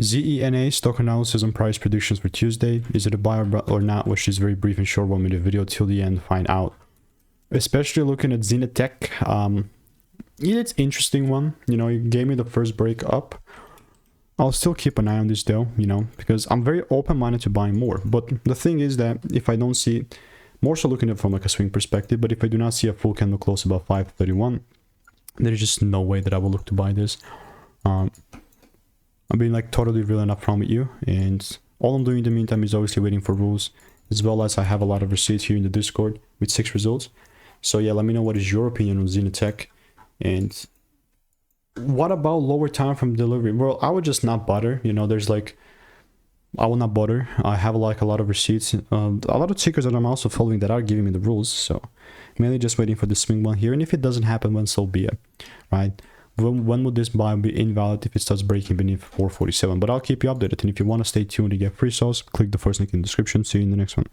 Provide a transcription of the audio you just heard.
ZENA stock analysis and price predictions for Tuesday. Is it a buy or not? Which is very brief and short. 1 minute video till the end. Find out. Especially looking at ZenaTech. It's interesting one. You know, it gave me the first break up. I'll still keep an eye on this though, you know, because I'm very open-minded to buying more. But the thing is that if I don't see, more so looking at it from like a swing perspective, but if I do not see a full candle close above 531, there's just no way that I will look to buy this. I'm being like totally real and upfront with you, and all I'm doing in the meantime is obviously waiting for rules, as well as I have a lot of receipts here in the Discord with 6 results. So yeah, let me know what is your opinion on ZenaTech, and what about lower time from delivery? Well, I would just not bother, you know. There's like, I will not bother. I have like a lot of receipts, a lot of tickers that I'm also following that are giving me the rules, so mainly just waiting for the swing one here, and if it doesn't happen, then so be it, right? When would this buy be invalid? If it starts breaking beneath 447? But I'll keep you updated, and if you want to stay tuned to get free sauce, click the first link in the description. See you in the next one.